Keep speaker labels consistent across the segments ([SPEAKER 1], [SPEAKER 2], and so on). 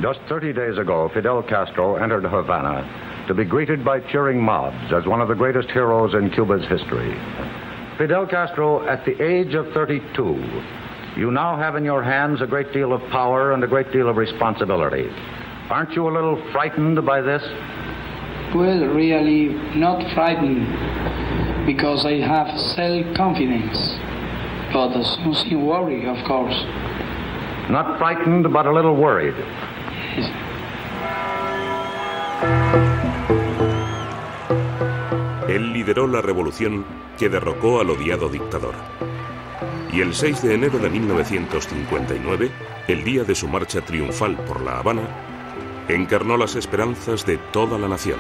[SPEAKER 1] Just 30 days ago, Fidel Castro entered Havana to be greeted by cheering mobs as one of the greatest heroes in Cuba's history. Fidel Castro, at the age of 32, you now have in your hands a great deal of power and a great deal of responsibility. Aren't you a little frightened by this?
[SPEAKER 2] Well, really not frightened, because I have self-confidence, but something worried, of course.
[SPEAKER 1] Not frightened, but a little worried.
[SPEAKER 2] Yes.
[SPEAKER 3] Él lideró la revolución que derrocó al odiado dictador. Y el 6 de enero de 1959, el día de su marcha triunfal por La Habana, encarnó las esperanzas de toda la nación.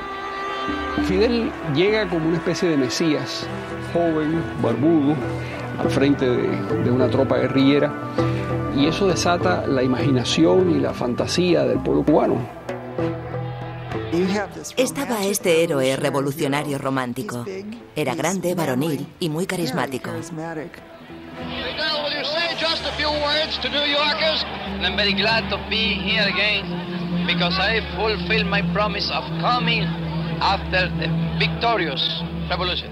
[SPEAKER 4] Fidel llega como una especie de mesías, joven, barbudo, al frente de una tropa guerrillera, y eso desata la imaginación y la fantasía del pueblo cubano.
[SPEAKER 5] Estaba este héroe revolucionario romántico. Era grande, varonil y muy carismático.
[SPEAKER 6] Fidel, will you say just a few words to New Yorkers? I'm very glad to be here again because I fulfilled my promise of coming after the victorious revolution.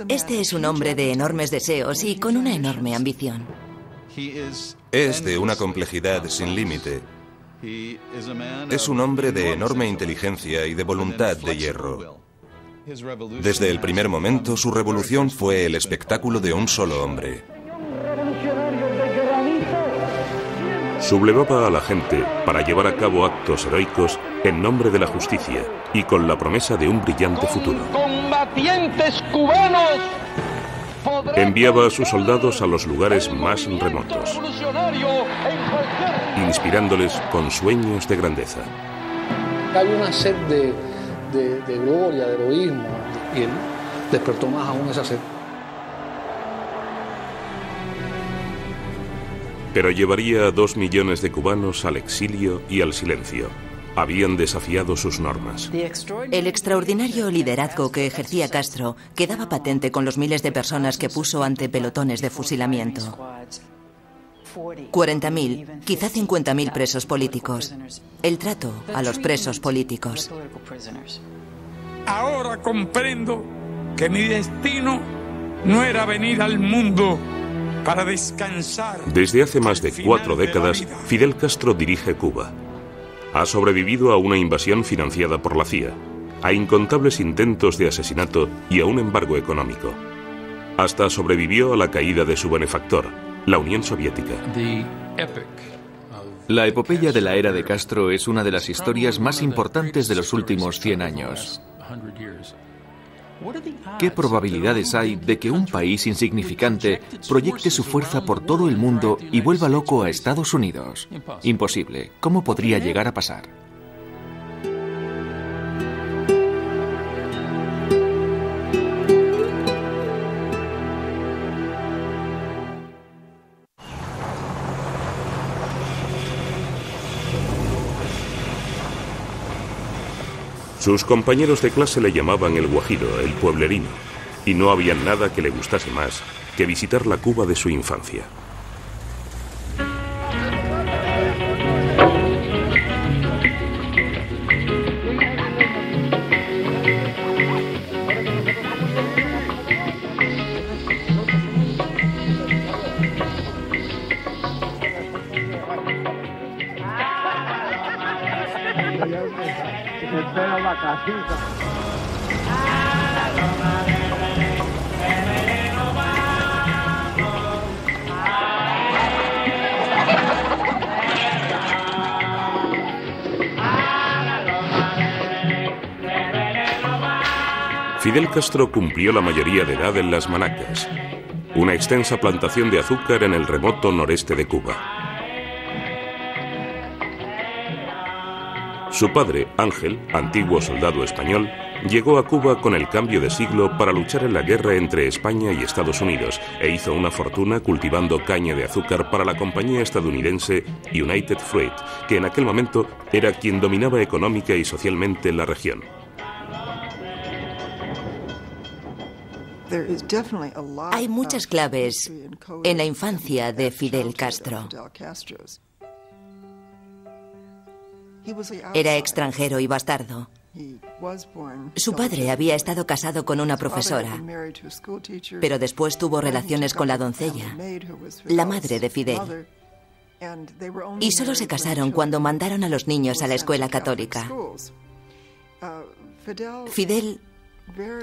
[SPEAKER 5] Este es un hombre de enormes deseos y con una enorme ambición.
[SPEAKER 7] Es de una complejidad sin límite. Es un hombre de enorme inteligencia y de voluntad de hierro. Desde el primer momento, su revolución fue el espectáculo de un solo hombre.
[SPEAKER 3] Sublevaba a la gente para llevar a cabo actos heroicos en nombre de la justicia y con la promesa de un brillante futuro.
[SPEAKER 6] ¡Combatientes cubanos!
[SPEAKER 3] Enviaba a sus soldados a los lugares más remotos, inspirándoles con sueños de grandeza.
[SPEAKER 4] Hay una sed de gloria, de heroísmo, y él despertó más aún esa sed.
[SPEAKER 3] Pero llevaría a 2 millones de cubanos al exilio y al silencio. Habían desafiado sus normas.
[SPEAKER 5] El extraordinario liderazgo que ejercía Castro quedaba patente con los miles de personas que puso ante pelotones de fusilamiento. 40.000, quizá 50.000 presos políticos. El trato a los presos políticos.
[SPEAKER 8] Ahora comprendo que mi destino no era venir al mundo para descansar.
[SPEAKER 3] Desde hace más de 4 décadas, Fidel Castro dirige Cuba. Ha sobrevivido a una invasión financiada por la CIA, a incontables intentos de asesinato y a un embargo económico. Hasta sobrevivió a la caída de su benefactor, la Unión Soviética.
[SPEAKER 9] La epopeya de la era de Castro es una de las historias más importantes de los últimos 100 años. ¿Qué probabilidades hay de que un país insignificante proyecte su fuerza por todo el mundo y vuelva loco a Estados Unidos? Imposible. ¿Cómo podría llegar a pasar?
[SPEAKER 3] Sus compañeros de clase le llamaban el guajiro, el pueblerino, y no había nada que le gustase más que visitar la Cuba de su infancia. Fidel Castro cumplió la mayoría de edad en Las Manacas, una extensa plantación de azúcar en el remoto noreste de Cuba. Su padre, Ángel, antiguo soldado español, llegó a Cuba con el cambio de siglo para luchar en la guerra entre España y Estados Unidos e hizo una fortuna cultivando caña de azúcar para la compañía estadounidense United Fruit, que en aquel momento era quien dominaba económica y socialmente la región.
[SPEAKER 5] Hay muchas claves en la infancia de Fidel Castro. Era extranjero y bastardo. Su padre había estado casado con una profesora, pero después tuvo relaciones con la doncella, la madre de Fidel. Y solo se casaron cuando mandaron a los niños a la escuela católica. Fidel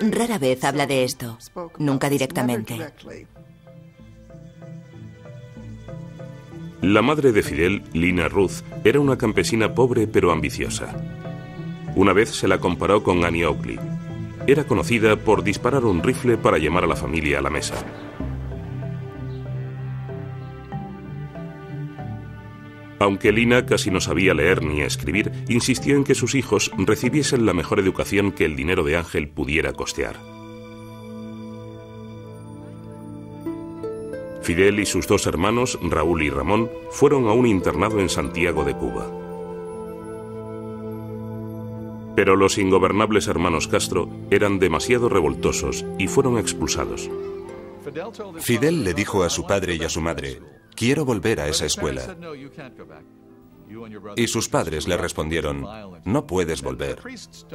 [SPEAKER 5] rara vez habla de esto, nunca directamente.
[SPEAKER 3] La madre de Fidel, Lina Ruth, era una campesina pobre pero ambiciosa. Una vez se la comparó con Annie Oakley. Era conocida por disparar un rifle para llamar a la familia a la mesa. Aunque Lina casi no sabía leer ni escribir, insistió en que sus hijos recibiesen la mejor educación que el dinero de Ángel pudiera costear. Fidel y sus dos hermanos, Raúl y Ramón, fueron a un internado en Santiago de Cuba. Pero los ingobernables hermanos Castro eran demasiado revoltosos y fueron expulsados.
[SPEAKER 7] Fidel le dijo a su padre y a su madre: «Quiero volver a esa escuela». Y sus padres le respondieron: «No puedes volver.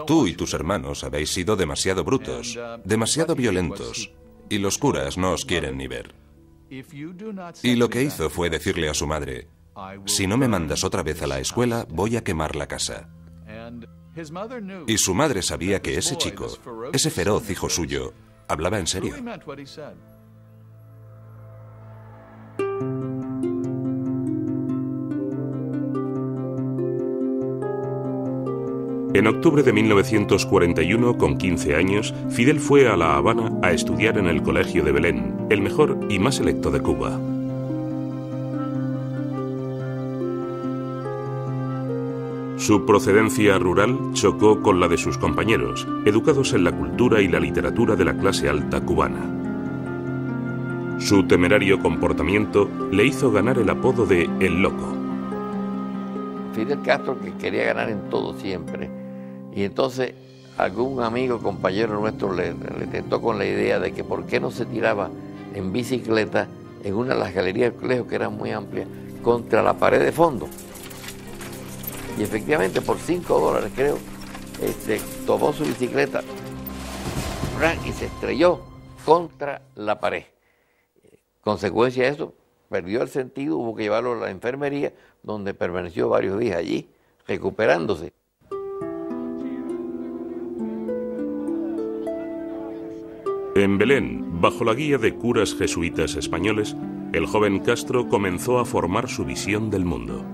[SPEAKER 7] Tú y tus hermanos habéis sido demasiado brutos, demasiado violentos, y los curas no os quieren ni ver». Y lo que hizo fue decirle a su madre: «Si no me mandas otra vez a la escuela, voy a quemar la casa». Y su madre sabía que ese chico, ese feroz hijo suyo, hablaba en serio.
[SPEAKER 3] En octubre de 1941, con 15 años, Fidel fue a La Habana a estudiar en el Colegio de Belén, el mejor y más selecto de Cuba. Su procedencia rural chocó con la de sus compañeros, educados en la cultura y la literatura de la clase alta cubana. Su temerario comportamiento le hizo ganar el apodo de El Loco.
[SPEAKER 10] Fidel Castro, que quería ganar en todo siempre, y entonces algún amigo, compañero nuestro le tentó con la idea de que por qué no se tiraba en bicicleta en una de las galerías del colegio, que era muy amplia, contra la pared de fondo. Y efectivamente por $5, creo, tomó su bicicleta y se estrelló contra la pared. Consecuencia de eso, perdió el sentido, hubo que llevarlo a la enfermería, donde permaneció varios días allí, recuperándose.
[SPEAKER 3] En Belén, bajo la guía de curas jesuitas españoles, el joven Castro comenzó a formar su visión del mundo.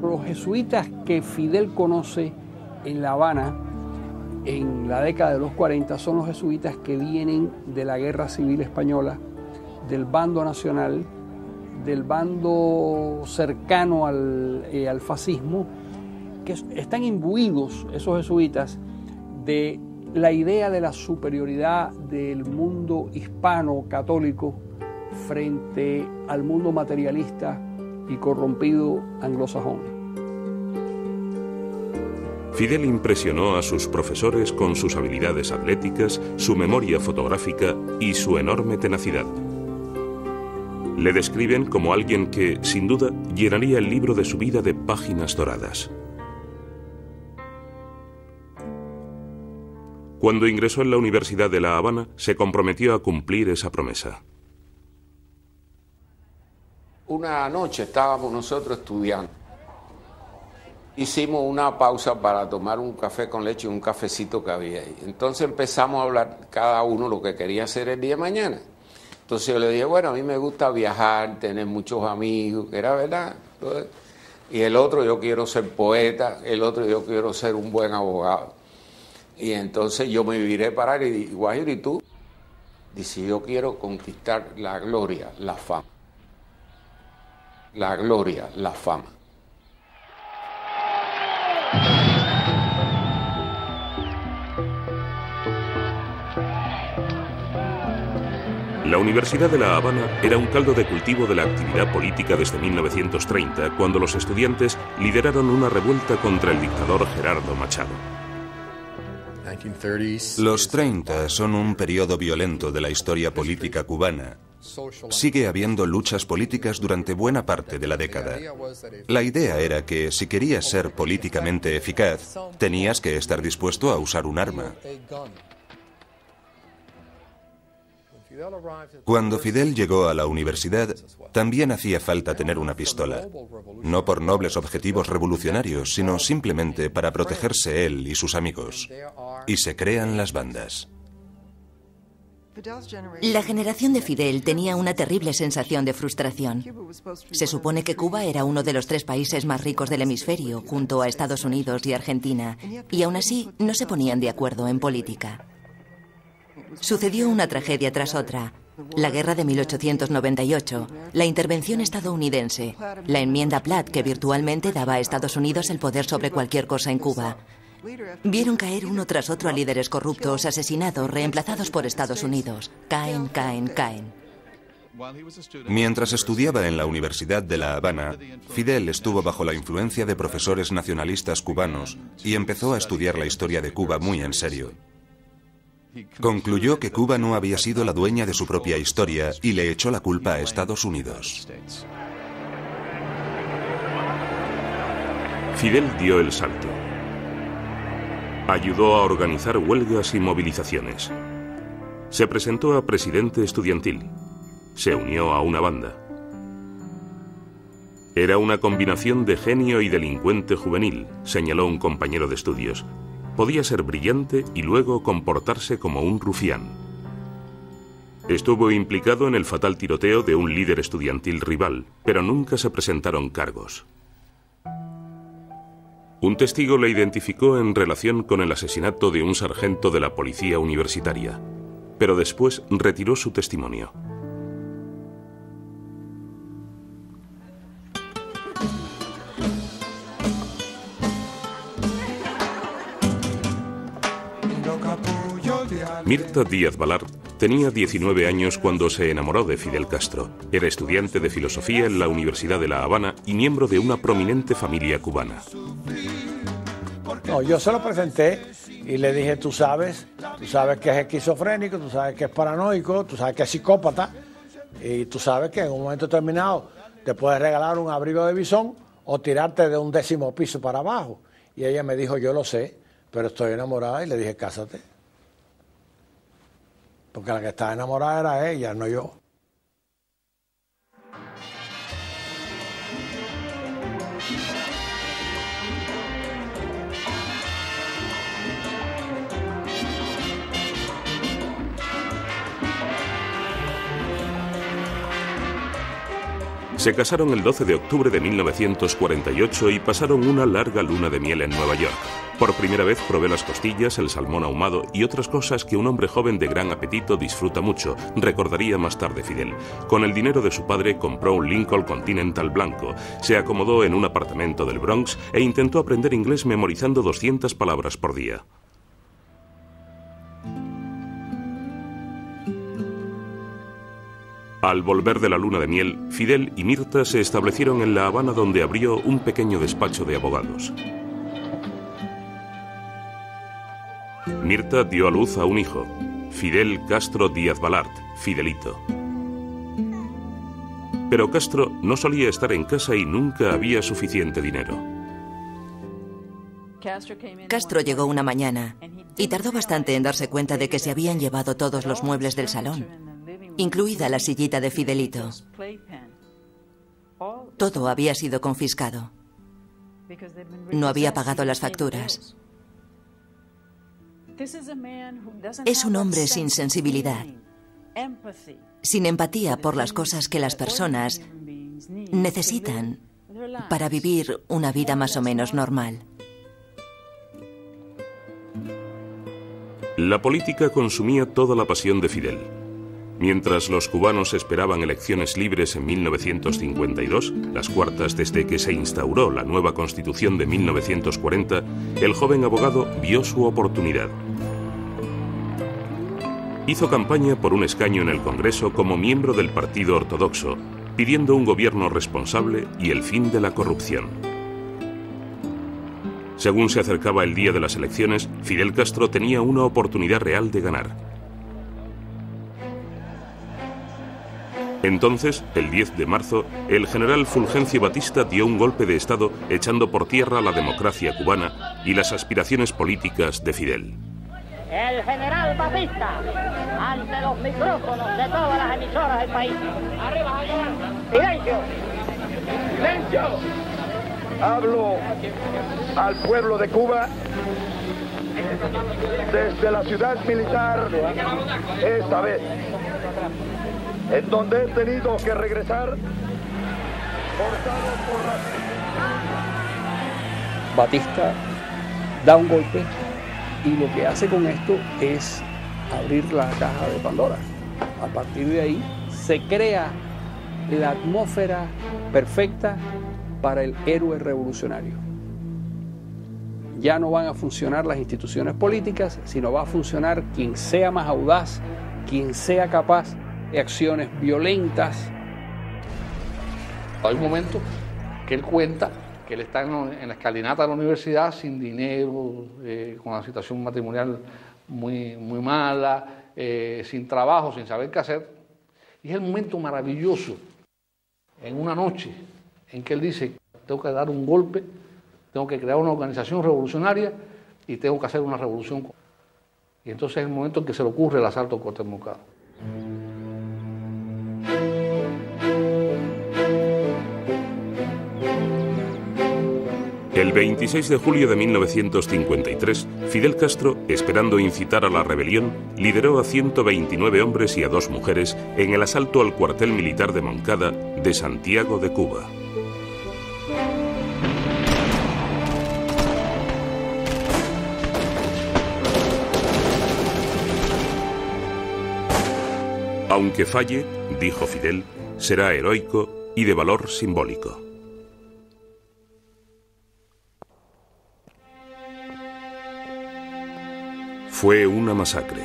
[SPEAKER 4] Los jesuitas que Fidel conoce en La Habana en la década de los 40 son los jesuitas que vienen de la Guerra Civil Española, del bando nacional, del bando cercano al fascismo, que están imbuidos, esos jesuitas, de la idea de la superioridad del mundo hispano católico frente al mundo materialista y corrompido anglosajón.
[SPEAKER 3] Fidel impresionó a sus profesores con sus habilidades atléticas, su memoria fotográfica y su enorme tenacidad. Le describen como alguien que, sin duda, llenaría el libro de su vida de páginas doradas. Cuando ingresó en la Universidad de La Habana, se comprometió a cumplir esa promesa.
[SPEAKER 11] Una noche estábamos nosotros estudiando. Hicimos una pausa para tomar un café con leche y un cafecito que había ahí. Entonces empezamos a hablar cada uno lo que quería hacer el día de mañana. Entonces yo le dije, bueno, a mí me gusta viajar, tener muchos amigos, que era verdad. Entonces, y el otro, yo quiero ser poeta, el otro, yo quiero ser un buen abogado. Y entonces yo me viré para él y dije, Guajiro, ¿y tú? Dice, yo quiero conquistar la gloria, la fama. La gloria, la fama.
[SPEAKER 3] La Universidad de La Habana era un caldo de cultivo de la actividad política desde 1930, cuando los estudiantes lideraron una revuelta contra el dictador Gerardo Machado.
[SPEAKER 7] Los 30 son un periodo violento de la historia política cubana, Sigue habiendo luchas políticas durante buena parte de la década. La idea era que si querías ser políticamente eficaz, tenías que estar dispuesto a usar un arma. Cuando Fidel llegó a la universidad, también hacía falta tener una pistola. No por nobles objetivos revolucionarios, sino simplemente para protegerse él y sus amigos. Y se crean las bandas.
[SPEAKER 5] La generación de Fidel tenía una terrible sensación de frustración. Se supone que Cuba era uno de los 3 países más ricos del hemisferio, junto a Estados Unidos y Argentina, y aún así no se ponían de acuerdo en política. Sucedió una tragedia tras otra. La guerra de 1898, la intervención estadounidense, la enmienda Platt, que virtualmente daba a Estados Unidos el poder sobre cualquier cosa en Cuba. Vieron caer uno tras otro a líderes corruptos, asesinados, reemplazados por Estados Unidos. Caen.
[SPEAKER 7] Mientras estudiaba en la Universidad de La Habana, Fidel estuvo bajo la influencia de profesores nacionalistas cubanos y empezó a estudiar la historia de Cuba muy en serio. Concluyó que Cuba no había sido la dueña de su propia historia y le echó la culpa a Estados Unidos.
[SPEAKER 3] Fidel dio el salto. Ayudó a organizar huelgas y movilizaciones. Se presentó a presidente estudiantil. Se unió a una banda. Era una combinación de genio y delincuente juvenil, señaló un compañero de estudios. Podía ser brillante y luego comportarse como un rufián. Estuvo implicado en el fatal tiroteo de un líder estudiantil rival, pero nunca se presentaron cargos. Un testigo le identificó en relación con el asesinato de un sargento de la policía universitaria, pero después retiró su testimonio. Mirta Díaz Balart tenía 19 años cuando se enamoró de Fidel Castro. Era estudiante de filosofía en la Universidad de La Habana y miembro de una prominente familia cubana.
[SPEAKER 12] No, yo se lo presenté y le dije, tú sabes que es esquizofrénico, tú sabes que es paranoico, tú sabes que es psicópata y tú sabes que en un momento determinado te puedes regalar un abrigo de bisón o tirarte de un 10º piso para abajo. Y ella me dijo, yo lo sé, pero estoy enamorada, y le dije, cásate. Porque la que estaba enamorada era ella, no yo.
[SPEAKER 3] Se casaron el 12 de octubre de 1948 y pasaron una larga luna de miel en Nueva York. Por primera vez probé las costillas, el salmón ahumado y otras cosas que un hombre joven de gran apetito disfruta mucho, recordaría más tarde Fidel. Con el dinero de su padre compró un Lincoln Continental blanco, se acomodó en un apartamento del Bronx e intentó aprender inglés memorizando 200 palabras por día. Al volver de la luna de miel, Fidel y Mirta se establecieron en La Habana, donde abrió un pequeño despacho de abogados. Mirta dio a luz a un hijo, Fidel Castro Díaz Balart, Fidelito. Pero Castro no solía estar en casa y nunca había suficiente dinero.
[SPEAKER 5] Castro llegó una mañana y tardó bastante en darse cuenta de que se habían llevado todos los muebles del salón, incluida la sillita de Fidelito. Todo había sido confiscado. No había pagado las facturas. Es un hombre sin sensibilidad, sin empatía por las cosas que las personas necesitan para vivir una vida más o menos normal.
[SPEAKER 3] La política consumía toda la pasión de Fidel. Mientras los cubanos esperaban elecciones libres en 1952, las cuartas desde que se instauró la nueva Constitución de 1940, el joven abogado vio su oportunidad. Hizo campaña por un escaño en el Congreso como miembro del Partido Ortodoxo, pidiendo un gobierno responsable y el fin de la corrupción. Según se acercaba el día de las elecciones, Fidel Castro tenía una oportunidad real de ganar. Entonces, el 10 de marzo, el general Fulgencio Batista dio un golpe de Estado echando por tierra la democracia cubana y las aspiraciones políticas de Fidel.
[SPEAKER 13] El general Batista, ante los micrófonos de todas las emisoras del país. ¡Silencio!
[SPEAKER 14] ¡Silencio! Hablo al pueblo de Cuba desde la ciudad militar, esta vez, en donde he tenido que regresar forzado por la...
[SPEAKER 4] Batista da un golpe y lo que hace con esto es abrir la caja de Pandora. A partir de ahí se crea la atmósfera perfecta para el héroe revolucionario. Ya no van a funcionar las instituciones políticas, sino va a funcionar quien sea más audaz, quien sea capaz de acciones violentas.
[SPEAKER 15] Hay un momento que él cuenta que él está en la escalinata de la universidad sin dinero, con una situación matrimonial muy mala, sin trabajo, sin saber qué hacer. Y es el momento maravilloso, en una noche, en que él dice, tengo que dar un golpe, tengo que crear una organización revolucionaria y tengo que hacer una revolución. Y entonces es el momento en que se le ocurre el asalto a Cuartel Moncada.
[SPEAKER 3] El 26 de julio de 1953, Fidel Castro, esperando incitar a la rebelión, lideró a 129 hombres y a 2 mujeres en el asalto al cuartel militar de Moncada de Santiago de Cuba. Aunque falle, dijo Fidel, será heroico y de valor simbólico. Fue una masacre.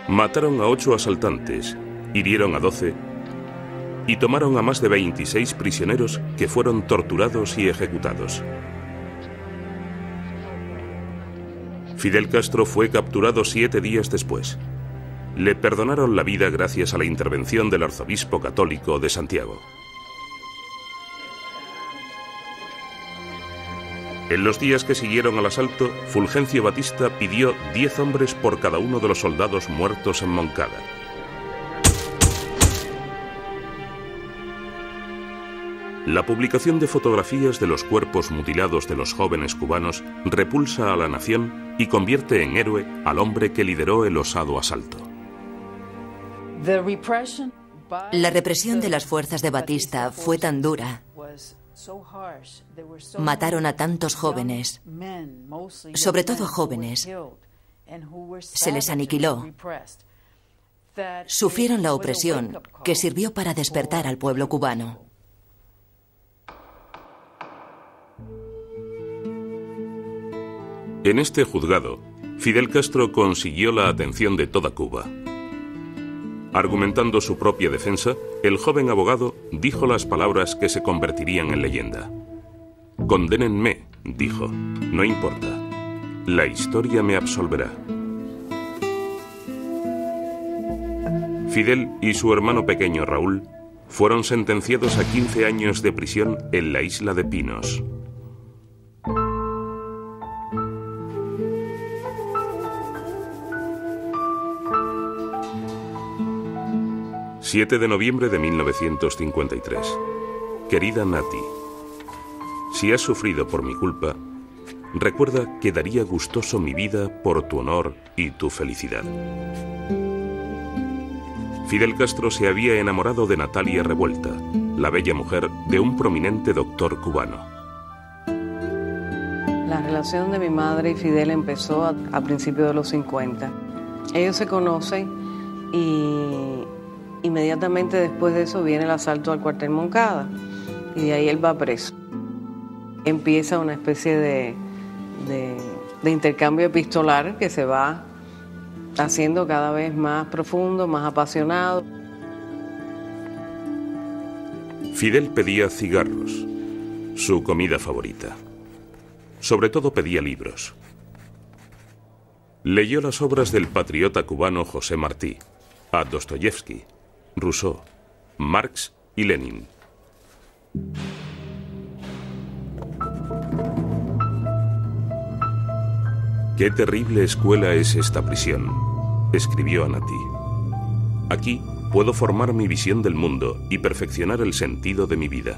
[SPEAKER 3] Mataron a 8 asaltantes, hirieron a 12 y tomaron a más de 26 prisioneros que fueron torturados y ejecutados. Fidel Castro fue capturado 7 días después. Le perdonaron la vida gracias a la intervención del arzobispo católico de Santiago. En los días que siguieron al asalto, Fulgencio Batista pidió 10 hombres por cada uno de los soldados muertos en Moncada. La publicación de fotografías de los cuerpos mutilados de los jóvenes cubanos repulsa a la nación y convierte en héroe al hombre que lideró el osado asalto.
[SPEAKER 5] La represión de las fuerzas de Batista fue tan dura. Mataron a tantos jóvenes, sobre todo jóvenes. Se les aniquiló. Sufrieron la opresión que sirvió para despertar al pueblo cubano.
[SPEAKER 3] En este juzgado, Fidel Castro consiguió la atención de toda Cuba. Argumentando su propia defensa, el joven abogado dijo las palabras que se convertirían en leyenda. «Condénenme», dijo, «no importa. La historia me absolverá». Fidel y su hermano pequeño Raúl fueron sentenciados a 15 años de prisión en la isla de Pinos. ...7 de noviembre de 1953... Querida Nati, si has sufrido por mi culpa, recuerda que daría gustoso mi vida por tu honor y tu felicidad. Fidel Castro se había enamorado de Natalia Revuelta, la bella mujer de un prominente doctor cubano.
[SPEAKER 16] La relación de mi madre y Fidel empezó a principios de los 50. Ellos se conocen y inmediatamente después de eso viene el asalto al cuartel Moncada y de ahí él va preso. Empieza una especie de intercambio epistolar que se va haciendo cada vez más profundo, más apasionado.
[SPEAKER 3] Fidel pedía cigarros, su comida favorita. Sobre todo pedía libros. Leyó las obras del patriota cubano José Martí, a Dostoyevsky, Rousseau, Marx y Lenin. «Qué terrible escuela es esta prisión», escribió Anati. «Aquí puedo formar mi visión del mundo y perfeccionar el sentido de mi vida».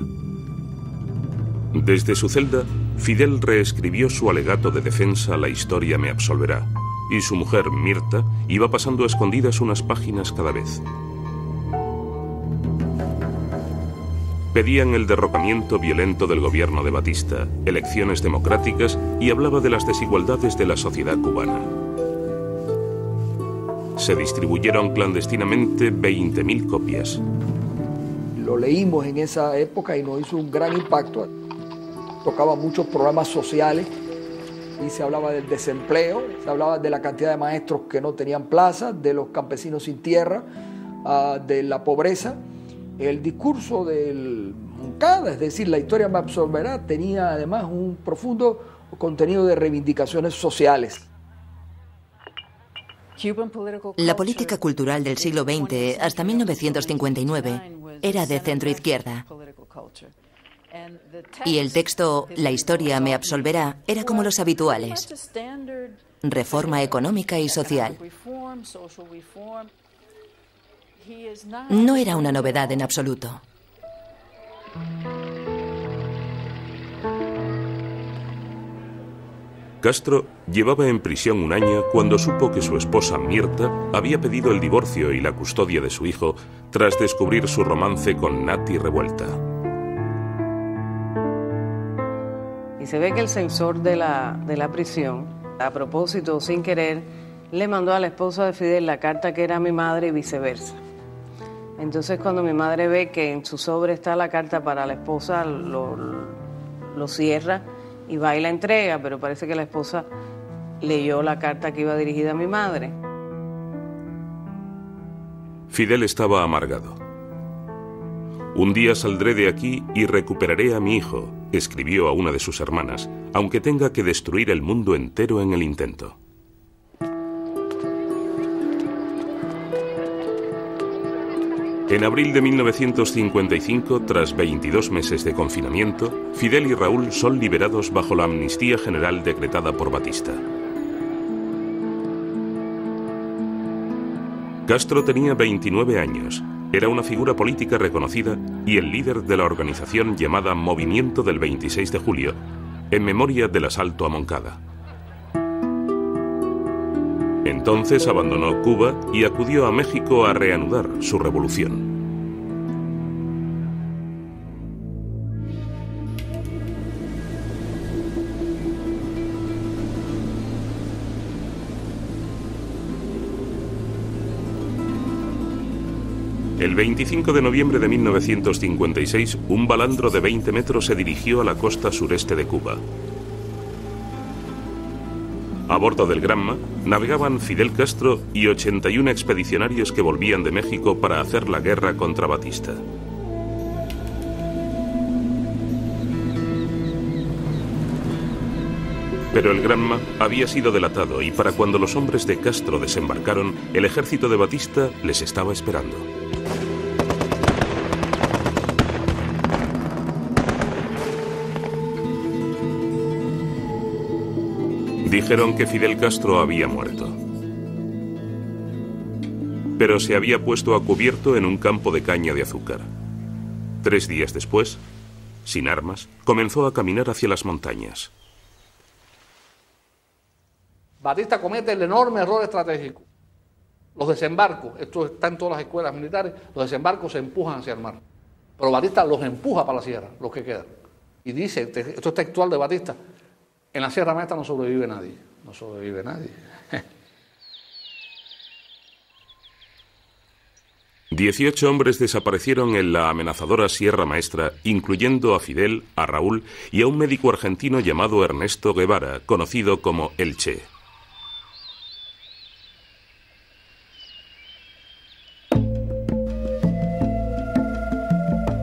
[SPEAKER 3] Desde su celda, Fidel reescribió su alegato de defensa «La historia me absolverá», y su mujer, Mirta, iba pasando a escondidas unas páginas cada vez. Pedían el derrocamiento violento del gobierno de Batista, elecciones democráticas y hablaba de las desigualdades de la sociedad cubana. Se distribuyeron clandestinamente 20.000 copias.
[SPEAKER 17] Lo leímos en esa época y nos hizo un gran impacto. Tocaba muchos problemas sociales y se hablaba del desempleo, se hablaba de la cantidad de maestros que no tenían plaza, de los campesinos sin tierra, de la pobreza. El discurso del Moncada, es decir, la historia me absolverá, tenía además un profundo contenido de reivindicaciones sociales.
[SPEAKER 5] La política cultural del siglo XX hasta 1959 era de centroizquierda. Y el texto «La historia me absolverá» era como los habituales. Reforma económica y social. No era una novedad en absoluto.
[SPEAKER 3] Castro llevaba en prisión un año cuando supo que su esposa Mirta había pedido el divorcio y la custodia de su hijo tras descubrir su romance con Nati Revuelta.
[SPEAKER 16] Y se ve que el censor de la prisión, a propósito, sin querer, le mandó a la esposa de Fidel la carta que era mi madre y viceversa. Entonces, cuando mi madre ve que en su sobre está la carta para la esposa, lo cierra y va y la entrega, pero parece que la esposa leyó la carta que iba dirigida a mi madre.
[SPEAKER 3] Fidel estaba amargado. «Un día saldré de aquí y recuperaré a mi hijo», escribió a una de sus hermanas, aunque tenga que destruir el mundo entero en el intento. En abril de 1955, tras 22 meses de confinamiento, Fidel y Raúl son liberados bajo la amnistía general decretada por Batista. Castro tenía 29 años, era una figura política reconocida y el líder de la organización llamada Movimiento del 26 de Julio, en memoria del asalto a Moncada. Entonces abandonó Cuba y acudió a México a reanudar su revolución. El 25 de noviembre de 1956, un balandro de 20 metros se dirigió a la costa sureste de Cuba. A bordo del Granma navegaban Fidel Castro y 81 expedicionarios que volvían de México para hacer la guerra contra Batista. Pero el Granma había sido delatado y para cuando los hombres de Castro desembarcaron, el ejército de Batista les estaba esperando. Dijeron que Fidel Castro había muerto. Pero se había puesto a cubierto en un campo de caña de azúcar. 3 días después, sin armas, comenzó a caminar hacia las montañas.
[SPEAKER 15] Batista comete el enorme error estratégico. Los desembarcos, esto está en todas las escuelas militares, los desembarcos se empujan hacia el mar. Pero Batista los empuja para la sierra, los que quedan. Y dice, esto es textual de Batista, en la Sierra Maestra no sobrevive nadie, no sobrevive nadie.
[SPEAKER 3] 18 hombres desaparecieron en la amenazadora Sierra Maestra, incluyendo a Fidel, a Raúl y a un médico argentino llamado Ernesto Guevara, conocido como El Che.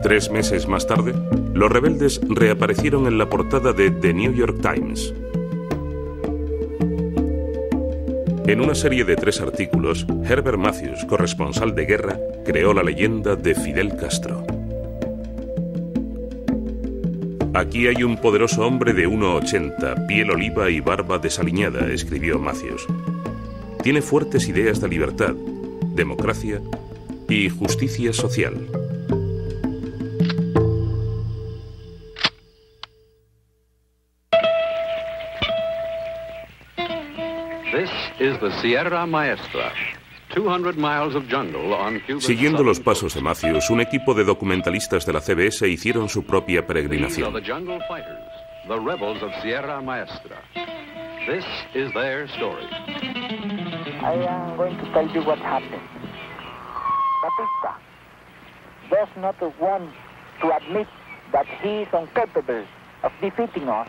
[SPEAKER 3] Tres meses más tarde, los rebeldes reaparecieron en la portada de The New York Times. En una serie de 3 artículos, Herbert Matthews, corresponsal de guerra, creó la leyenda de Fidel Castro. Aquí hay un poderoso hombre de 1,80, piel oliva y barba desaliñada, escribió Matthews. Tiene fuertes ideas de libertad, democracia y justicia social. Siguiendo los pasos de Matthews, un equipo de documentalistas de la CBS hicieron su propia peregrinación.
[SPEAKER 13] I am going to tell you what happened. Batista does not want to admit that he is incapable of defeating us.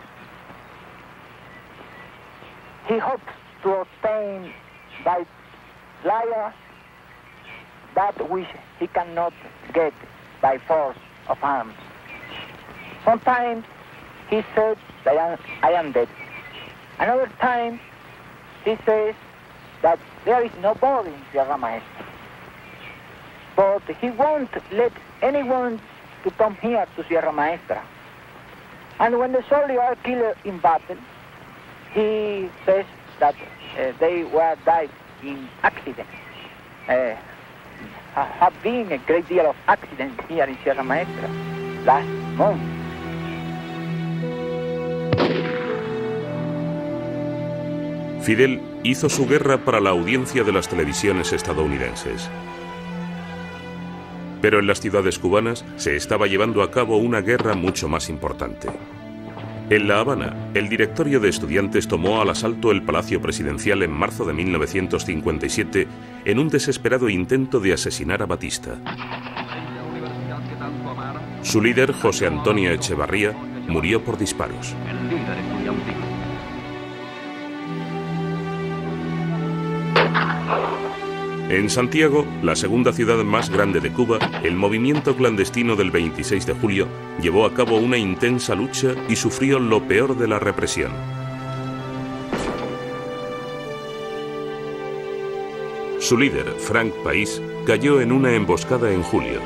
[SPEAKER 13] He hopes to obtain by liars that which he cannot get by force of arms. Sometimes he said that I am dead. Another time he says that there is no body in Sierra Maestra. But he won't let anyone to come here to Sierra Maestra. And when the soldiers are killed in battle, he says that they were died in accidents. Have been a great deal of accidents here in Sierra Maestra last month.
[SPEAKER 3] Fidel hizo su guerra para la audiencia de las televisiones estadounidenses. Pero en las ciudades cubanas se estaba llevando a cabo una guerra mucho más importante. En La Habana, el directorio de estudiantes tomó al asalto el Palacio Presidencial en marzo de 1957 en un desesperado intento de asesinar a Batista. Su líder, José Antonio Echevarría, murió por disparos. En Santiago, la segunda ciudad más grande de Cuba, el movimiento clandestino del 26 de julio llevó a cabo una intensa lucha y sufrió lo peor de la represión. Su líder, Frank País, cayó en una emboscada en julio.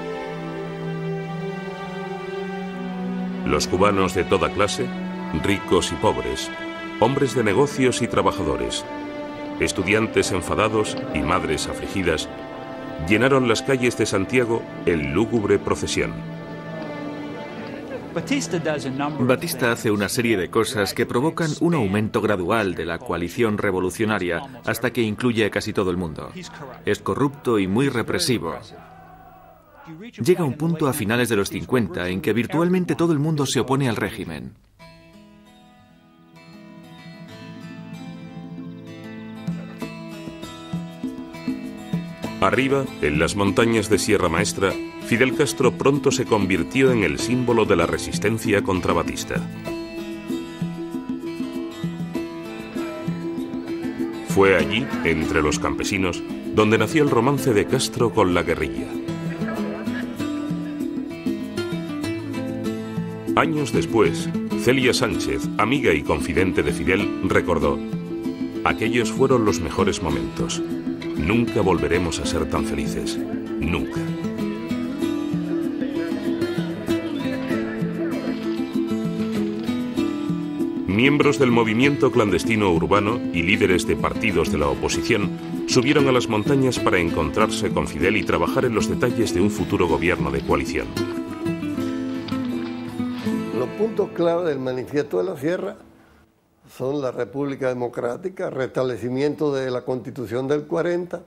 [SPEAKER 3] Los cubanos de toda clase, ricos y pobres, hombres de negocios y trabajadores, estudiantes enfadados y madres afligidas, llenaron las calles de Santiago en lúgubre procesión.
[SPEAKER 9] Batista hace una serie de cosas que provocan un aumento gradual de la coalición revolucionaria hasta que incluye a casi todo el mundo. Es corrupto y muy represivo. Llega un punto a finales de los 50 en que virtualmente todo el mundo se opone al régimen.
[SPEAKER 3] Arriba, en las montañas de Sierra Maestra, Fidel Castro pronto se convirtió en el símbolo de la resistencia contra Batista. Fue allí, entre los campesinos, donde nació el romance de Castro con la guerrilla. Años después, Celia Sánchez, amiga y confidente de Fidel, recordó: aquellos fueron los mejores momentos. Nunca volveremos a ser tan felices. Nunca. Miembros del movimiento clandestino urbano y líderes de partidos de la oposición subieron a las montañas para encontrarse con Fidel y trabajar en los detalles de un futuro gobierno de coalición.
[SPEAKER 18] Los puntos clave del manifiesto de la Sierra son la República Democrática, restablecimiento de la Constitución del 40,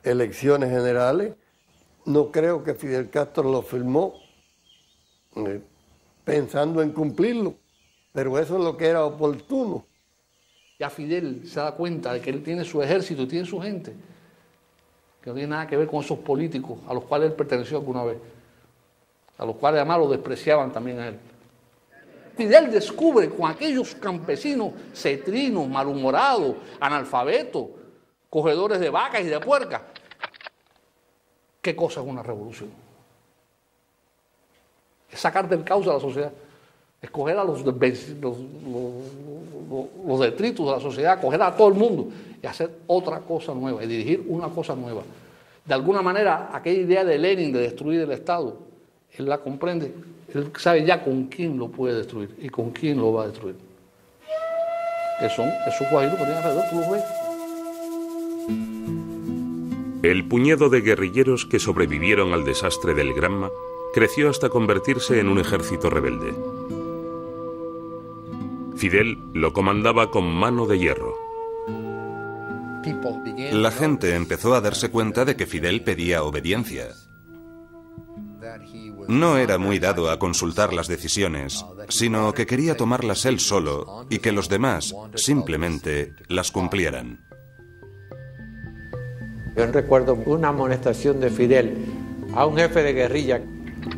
[SPEAKER 18] elecciones generales. No creo que Fidel Castro lo firmó pensando en cumplirlo, pero eso es lo que era oportuno.
[SPEAKER 15] Ya Fidel se da cuenta de que él tiene su ejército y tiene su gente, que no tiene nada que ver con esos políticos a los cuales él perteneció alguna vez, a los cuales además lo despreciaban también a él. Fidel descubre con aquellos campesinos cetrinos, malhumorados, analfabetos, cogedores de vacas y de puercas, qué cosa es una revolución. Es sacar del caos a la sociedad, escoger a los detritos de la sociedad, coger a todo el mundo y hacer otra cosa nueva y dirigir una cosa nueva. De alguna manera, aquella idea de Lenin de destruir el Estado, él la comprende, él sabe ya con quién lo puede destruir y con quién lo va a destruir. Que son esos guajiros que tienen alrededor, tú los ves.
[SPEAKER 3] El puñado de guerrilleros que sobrevivieron al desastre del Granma creció hasta convertirse en un ejército rebelde. Fidel lo comandaba con mano de hierro.
[SPEAKER 7] La gente empezó a darse cuenta de que Fidel pedía obediencia. No era muy dado a consultar las decisiones, sino que quería tomarlas él solo y que los demás simplemente las cumplieran.
[SPEAKER 19] Yo recuerdo una amonestación de Fidel a un jefe de guerrilla.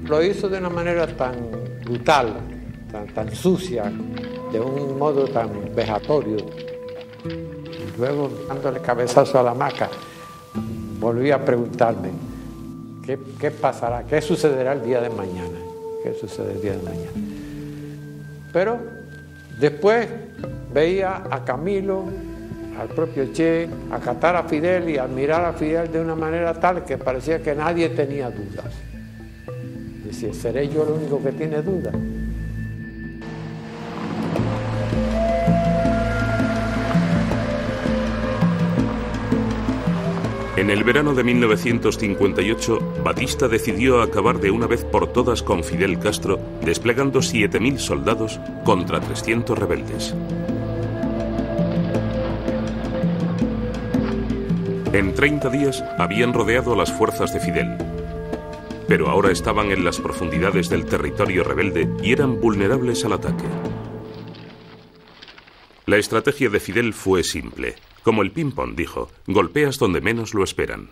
[SPEAKER 19] Lo hizo de una manera tan brutal, tan sucia, de un modo tan vejatorio. Y luego, dándole cabezazo a la hamaca, volví a preguntarme, ¿qué pasará? ¿Qué sucederá el día de mañana? ¿Qué sucederá el día de mañana? Pero después veía a Camilo, al propio Che, acatar a Fidel y admirar a Fidel de una manera tal que parecía que nadie tenía dudas. Decía, ¿seré yo el único que tiene dudas?
[SPEAKER 3] En el verano de 1958, Batista decidió acabar de una vez por todas con Fidel Castro, desplegando 7.000 soldados contra 300 rebeldes. En 30 días habían rodeado a las fuerzas de Fidel, pero ahora estaban en las profundidades del territorio rebelde y eran vulnerables al ataque. La estrategia de Fidel fue simple. Como el ping-pong, dijo, golpeas donde menos lo esperan.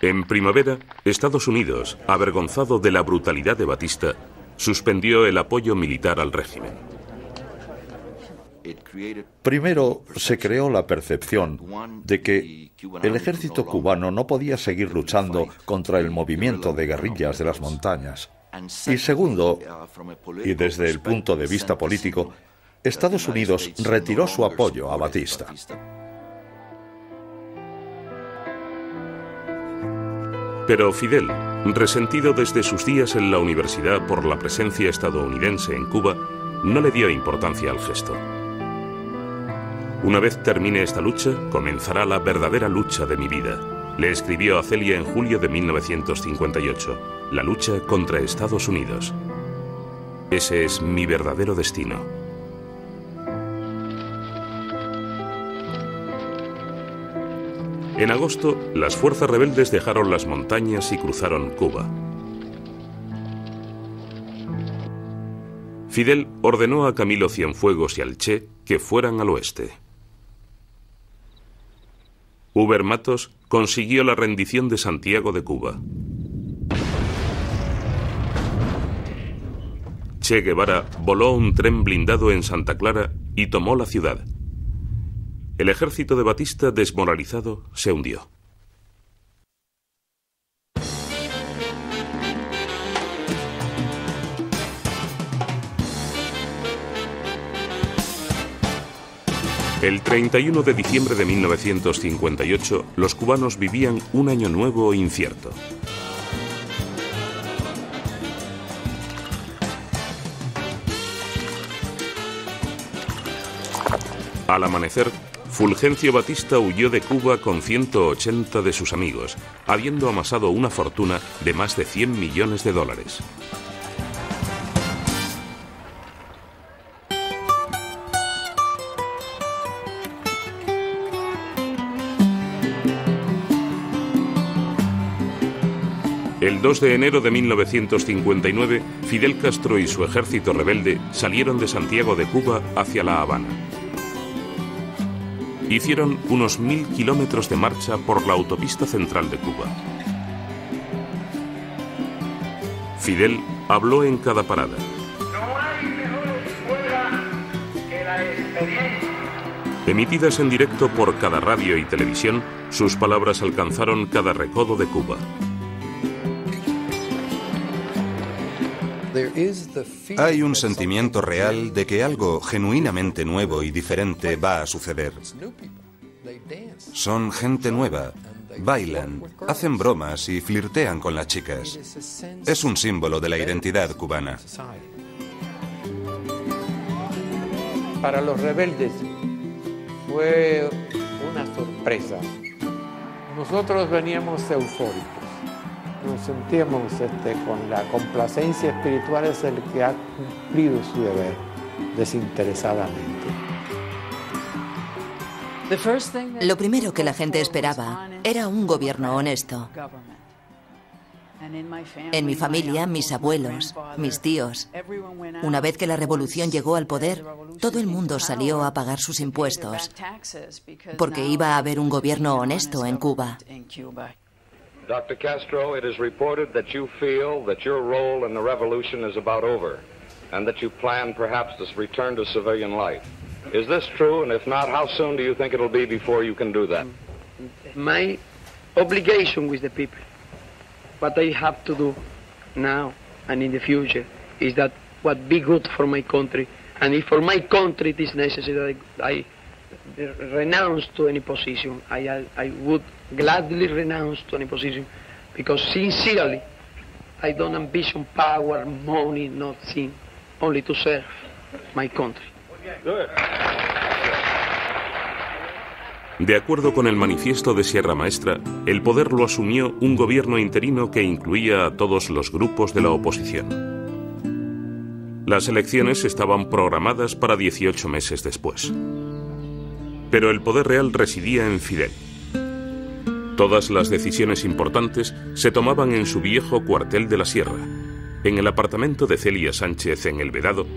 [SPEAKER 3] En primavera, Estados Unidos, avergonzado de la brutalidad de Batista, suspendió el apoyo militar al régimen.
[SPEAKER 20] Primero, se creó la percepción de que el ejército cubano no podía seguir luchando contra el movimiento de guerrillas de las montañas. Y segundo, y desde el punto de vista político, Estados Unidos retiró su apoyo a Batista.
[SPEAKER 3] Pero Fidel, resentido desde sus días en la universidad por la presencia estadounidense en Cuba, no le dio importancia al gesto. Una vez termine esta lucha, comenzará la verdadera lucha de mi vida, le escribió a Celia en julio de 1958, la lucha contra Estados Unidos. Ese es mi verdadero destino. En agosto, las fuerzas rebeldes dejaron las montañas y cruzaron Cuba. Fidel ordenó a Camilo Cienfuegos y al Che que fueran al oeste. Húber Matos consiguió la rendición de Santiago de Cuba. Che Guevara voló un tren blindado en Santa Clara y tomó la ciudad. El ejército de Batista, desmoralizado, se hundió. El 31 de diciembre de 1958, los cubanos vivían un año nuevo incierto. Al amanecer, Fulgencio Batista huyó de Cuba con 180 de sus amigos, habiendo amasado una fortuna de más de 100 millones de dólares. El 2 de enero de 1959, Fidel Castro y su ejército rebelde salieron de Santiago de Cuba hacia La Habana. Hicieron unos 1000 kilómetros de marcha por la autopista central de Cuba. Fidel habló en cada parada.
[SPEAKER 21] No hay mejor escuela que la experiencia.
[SPEAKER 3] Emitidas en directo por cada radio y televisión, sus palabras alcanzaron cada recodo de Cuba.
[SPEAKER 7] Hay un sentimiento real de que algo genuinamente nuevo y diferente va a suceder. Son gente nueva, bailan, hacen bromas y flirtean con las chicas. Es un símbolo de la identidad cubana.
[SPEAKER 19] Para los rebeldes fue una sorpresa. Nosotros veníamos eufóricos. Nos sentíamos con la complacencia espiritual es el que ha cumplido su deber desinteresadamente.
[SPEAKER 5] Lo primero que la gente esperaba era un gobierno honesto. En mi familia, mis abuelos, mis tíos, una vez que la revolución llegó al poder, todo el mundo salió a pagar sus impuestos, porque iba a haber un gobierno honesto en Cuba.
[SPEAKER 1] Dr. Castro, it is reported that you feel that your role in the revolution is about over, and that you plan perhaps to return to civilian life. Is this true? And if not, how soon do you think it'll be before you can do that?
[SPEAKER 2] My obligation with the people, what I have to do now and in the future, is that what be good for my country, and if for my country it is necessary that I renounce to any position, I would gladly renounce to any position, because sincerely I don't ambition power, money, nothing, only to serve my country.
[SPEAKER 3] De acuerdo con el manifiesto de Sierra Maestra, el poder lo asumió un gobierno interino que incluía a todos los grupos de la oposición. Las elecciones estaban programadas para 18 meses después. Pero el poder real residía en Fidel. Todas las decisiones importantes se tomaban en su viejo cuartel de la Sierra, en el apartamento de Celia Sánchez en El Vedado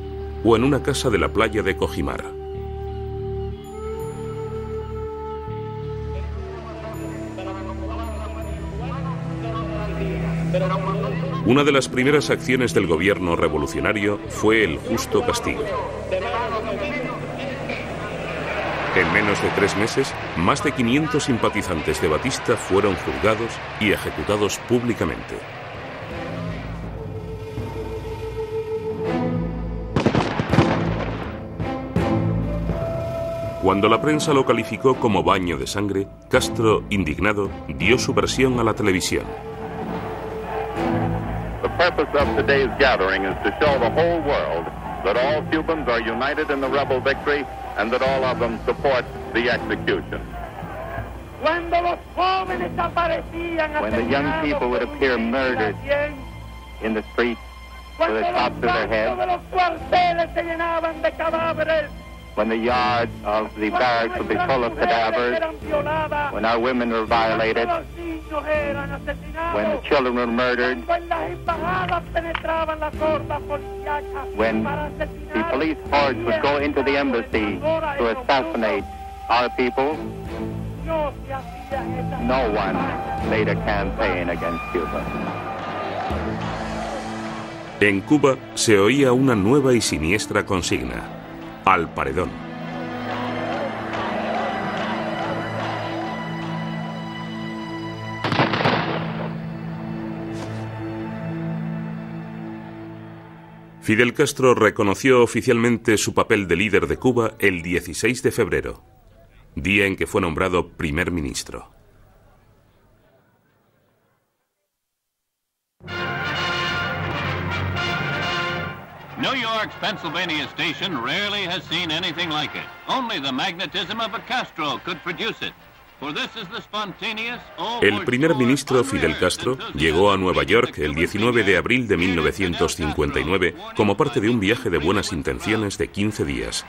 [SPEAKER 3] o en una casa de la playa de Cojimar. Una de las primeras acciones del gobierno revolucionario fue el justo castigo. En menos de 3 meses, más de 500 simpatizantes de Batista fueron juzgados y ejecutados públicamente. Cuando la prensa lo calificó como baño de sangre, Castro, indignado, dio su versión a la televisión.
[SPEAKER 21] The purpose of today's gathering is to show the whole world that all Cubans are united in the rebel victory and that all of them support the execution.
[SPEAKER 14] When the
[SPEAKER 21] young people would appear murdered in the streets with the tops of their heads, when the yards of the barracks would be full of cadavers, when our women were violated, when the children were murdered, when the police hordes would go into the embassy to assassinate our people, no one made a campaign against Cuba.
[SPEAKER 3] En Cuba se oía una nueva y siniestra consigna: al paredón. Fidel Castro reconoció oficialmente su papel de líder de Cuba el 16 de febrero, día en que fue nombrado primer ministro.
[SPEAKER 22] New York's Pennsylvania station rarely has seen anything like it. Only the magnetism of a Castro could produce it. For this is the spontaneous,
[SPEAKER 3] el primer ministro Fidel Castro llegó a Nueva York el 19 de abril de 1959 como parte de un viaje de buenas intenciones de 15 días.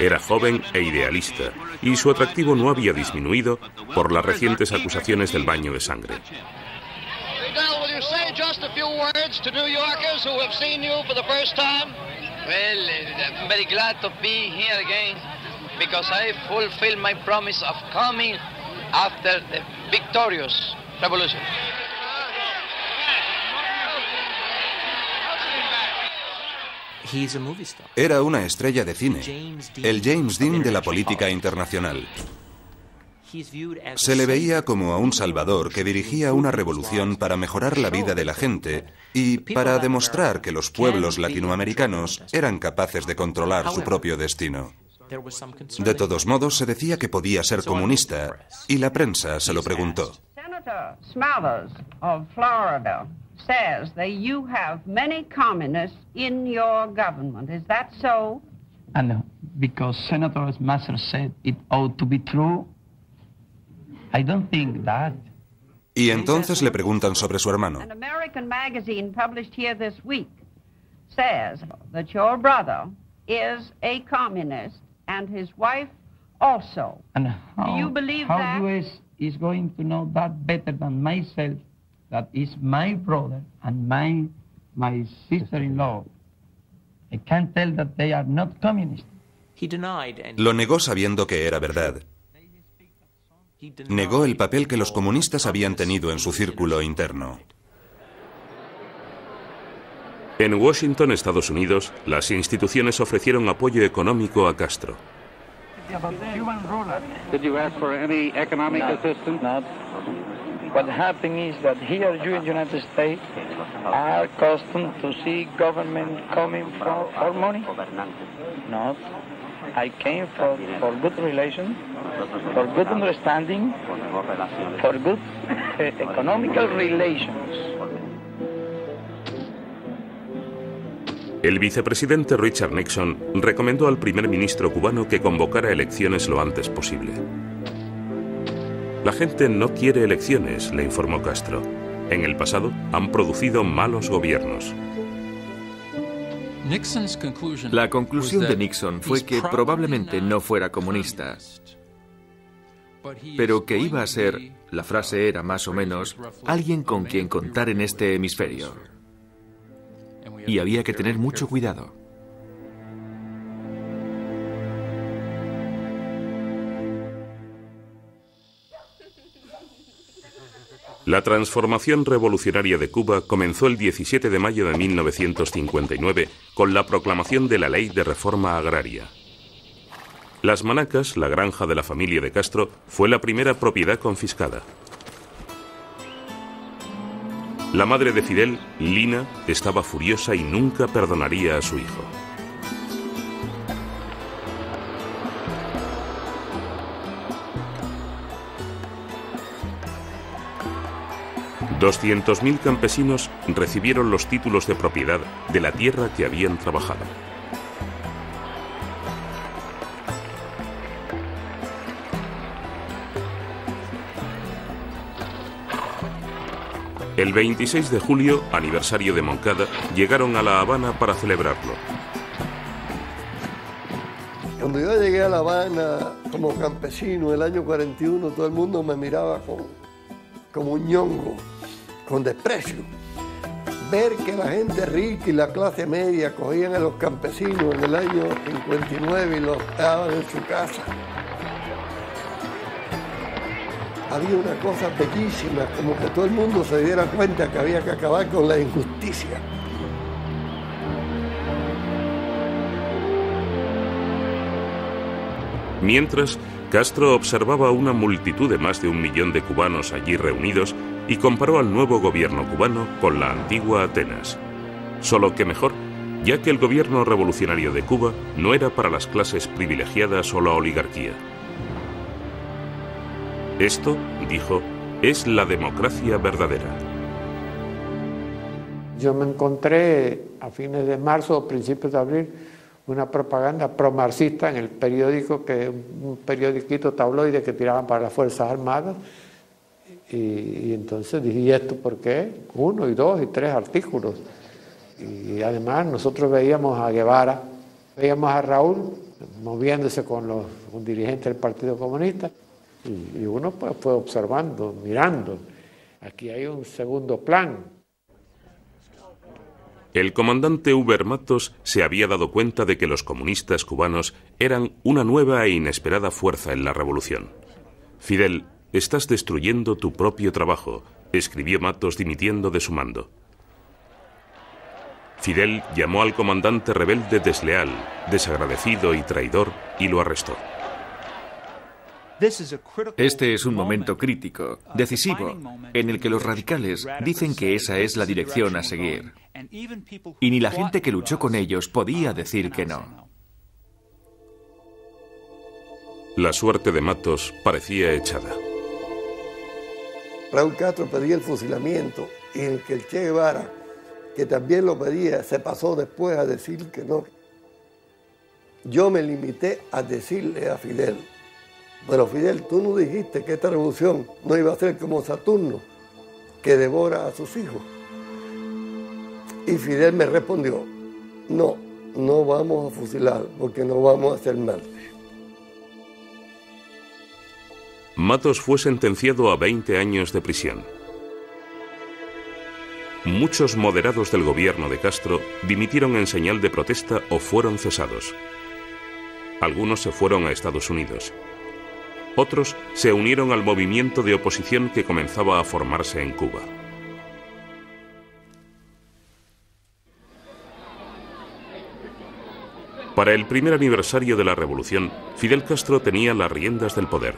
[SPEAKER 3] Era joven e idealista, y su atractivo no había disminuido por las recientes acusaciones del baño de sangre.
[SPEAKER 6] Just a few words to New Yorkers who have seen you for the first time. Well, I'm very glad to be here again because I fulfilled my promise of coming after the victorious revolution.
[SPEAKER 7] Era una estrella de cine, el James Dean de la política internacional. Se le veía como a un salvador que dirigía una revolución para mejorar la vida de la gente y para demostrar que los pueblos latinoamericanos eran capaces de controlar su propio destino. De todos modos, se decía que podía ser comunista y la prensa se lo preguntó.
[SPEAKER 8] Senator Smathers of Florida says that you have many communists in your government. Is that so?
[SPEAKER 10] And because Senator Smathers said it ought to be true, I don't think that.
[SPEAKER 7] Y entonces le preguntan sobre su hermano.
[SPEAKER 8] An American magazine published here this week says that your brother is a communist and his wife also.
[SPEAKER 10] And
[SPEAKER 8] Do you believe that?
[SPEAKER 10] US is going to know that better than myself, that is my brother and my sister-in-law. I can't tell that they are not communist.
[SPEAKER 7] Lo negó sabiendo que era verdad. Negó el papel que los comunistas habían tenido en su círculo interno.
[SPEAKER 3] En Washington, Estados Unidos, las instituciones ofrecieron apoyo económico a Castro.
[SPEAKER 23] Did you ask for any economic assistance?
[SPEAKER 24] Not. What happened is that here you in the United States are accustomed to see government coming for money. Not. I came for good relations, for good understanding, for good economical relations.
[SPEAKER 3] El vicepresidente Richard Nixon recomendó al primer ministro cubano que convocara elecciones lo antes posible. La gente no quiere elecciones, le informó Castro. En el pasado han producido malos gobiernos.
[SPEAKER 9] La conclusión de Nixon fue que probablemente no fuera comunista, pero que iba a ser, la frase era más o menos, alguien con quien contar en este hemisferio. Y había que tener mucho cuidado.
[SPEAKER 3] La transformación revolucionaria de Cuba comenzó el 17 de mayo de 1959 con la proclamación de la Ley de Reforma Agraria. Las Manacas, la granja de la familia de Castro, fue la primera propiedad confiscada. La madre de Fidel, Lina, estaba furiosa y nunca perdonaría a su hijo. $200.000 campesinos recibieron los títulos de propiedad de la tierra que habían trabajado. El 26 de julio, aniversario de Moncada, llegaron a La Habana para celebrarlo.
[SPEAKER 18] Cuando yo llegué a La Habana como campesino el año 41, todo el mundo me miraba como un ñongo, con desprecio. Ver que la gente rica y la clase media cogían a los campesinos en el año 59 y los daban en su casa. Había una cosa bellísima, como que todo el mundo se diera cuenta que había que acabar con la injusticia.
[SPEAKER 3] Mientras, Castro observaba una multitud de más de 1 millón de cubanos allí reunidos y comparó al nuevo gobierno cubano con la antigua Atenas. Solo que mejor, ya que el gobierno revolucionario de Cuba no era para las clases privilegiadas o la oligarquía. Esto, dijo, es la democracia verdadera.
[SPEAKER 19] Yo me encontré a fines de marzo o principios de abril una propaganda pro-marxista en el periódico, que un periodiquito tabloide que tiraban para las Fuerzas Armadas. Y entonces dije, ¿y esto por qué? 1 y 2 y 3 artículos. Y además nosotros veíamos a Guevara, veíamos a Raúl moviéndose con un dirigente del Partido Comunista. Y uno pues fue observando, mirando. Aquí hay un segundo plan.
[SPEAKER 3] El comandante Huber Matos se había dado cuenta de que los comunistas cubanos eran una nueva e inesperada fuerza en la revolución. Fidel, estás destruyendo tu propio trabajo, escribió Matos dimitiendo de su mando. Fidel llamó al comandante rebelde desleal, desagradecido y traidor y lo arrestó.
[SPEAKER 9] Este es un momento crítico, decisivo, en el que los radicales dicen que esa es la dirección a seguir. Y ni la gente que luchó con ellos podía decir que no.
[SPEAKER 3] La suerte de Matos parecía echada.
[SPEAKER 18] Raúl Castro pedía el fusilamiento y el que el Che Guevara, que también lo pedía, se pasó después a decir que no. Yo me limité a decirle a Fidel: pero Fidel, tú no dijiste que esta revolución no iba a ser como Saturno, que devora a sus hijos. Y Fidel me respondió: no, no vamos a fusilar porque no vamos a hacer mal.
[SPEAKER 3] Matos fue sentenciado a 20 años de prisión. Muchos moderados del gobierno de Castro dimitieron en señal de protesta o fueron cesados. Algunos se fueron a Estados Unidos. Otros se unieron al movimiento de oposición que comenzaba a formarse en Cuba. Para el primer aniversario de la revolución, Fidel Castro tenía las riendas del poder.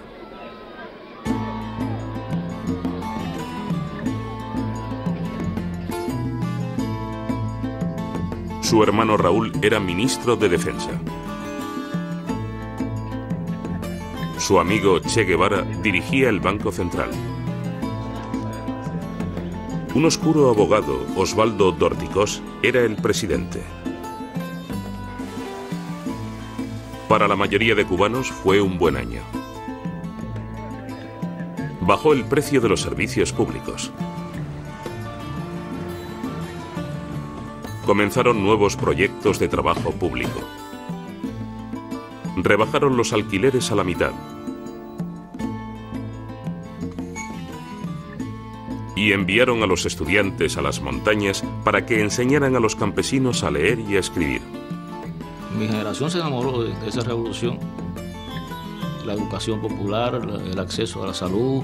[SPEAKER 3] Su hermano Raúl era ministro de Defensa. Su amigo Che Guevara dirigía el Banco Central. Un oscuro abogado, Osvaldo Dorticós, era el presidente. Para la mayoría de cubanos fue un buen año. Bajó el precio de los servicios públicos. Comenzaron nuevos proyectos de trabajo público. Rebajaron los alquileres a la mitad. Y enviaron a los estudiantes a las montañas para que enseñaran a los campesinos a leer y a escribir.
[SPEAKER 4] Mi generación se enamoró de esa revolución. La educación popular, el acceso a la salud,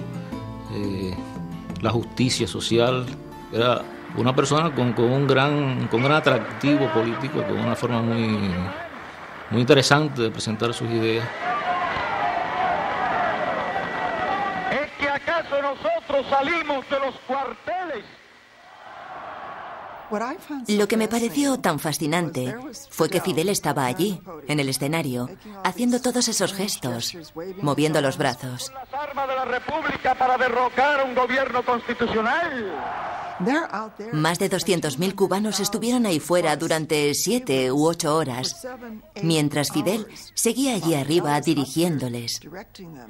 [SPEAKER 4] la justicia social. Era una persona con un gran atractivo político, con una forma muy interesante de presentar sus ideas.
[SPEAKER 14] ¿Es que acaso nosotros salimos de los cuarteles?
[SPEAKER 5] Lo que me pareció tan fascinante fue que Fidel estaba allí, en el escenario, haciendo todos esos gestos, moviendo los brazos.
[SPEAKER 14] Las armas de la República para derrocar un gobierno constitucional.
[SPEAKER 5] Más de 200.000 cubanos estuvieron ahí fuera durante 7 u 8 horas, mientras Fidel seguía allí arriba dirigiéndoles,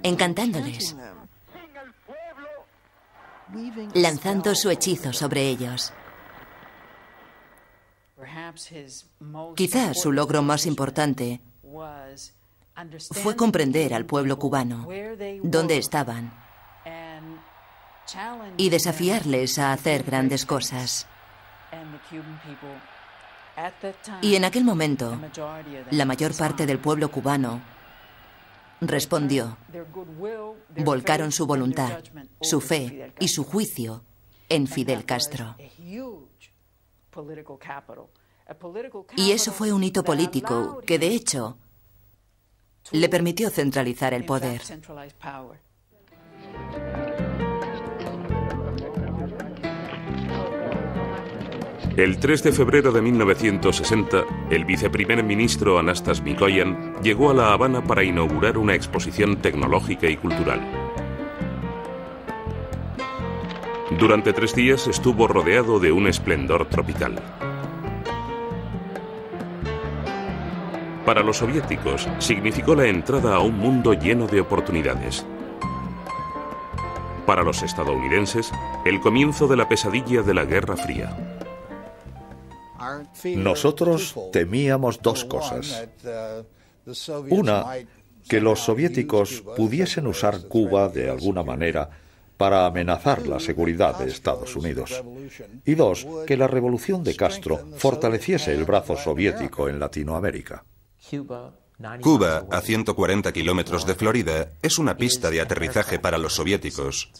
[SPEAKER 5] encantándoles, lanzando su hechizo sobre ellos. Quizá su logro más importante fue comprender al pueblo cubano, dónde estaban, y desafiarles a hacer grandes cosas. Y en aquel momento, la mayor parte del pueblo cubano respondió. Volcaron su voluntad, su fe y su juicio en Fidel Castro. Y eso fue un hito político que, de hecho, le permitió centralizar el poder.
[SPEAKER 3] El 3 de febrero de 1960, el viceprimer ministro Anastas Mikoyan llegó a La Habana para inaugurar una exposición tecnológica y cultural. Durante 3 días estuvo rodeado de un esplendor tropical. Para los soviéticos significó la entrada a un mundo lleno de oportunidades. Para los estadounidenses, el comienzo de la pesadilla de la Guerra Fría.
[SPEAKER 20] Nosotros temíamos 2 cosas. Una, que los soviéticos pudiesen usar Cuba de alguna manera para amenazar la seguridad de Estados Unidos. Y 2, que la revolución de Castro fortaleciese el brazo soviético en Latinoamérica.
[SPEAKER 7] Cuba, a 140 kilómetros de Florida, es una pista de aterrizaje para los soviéticos.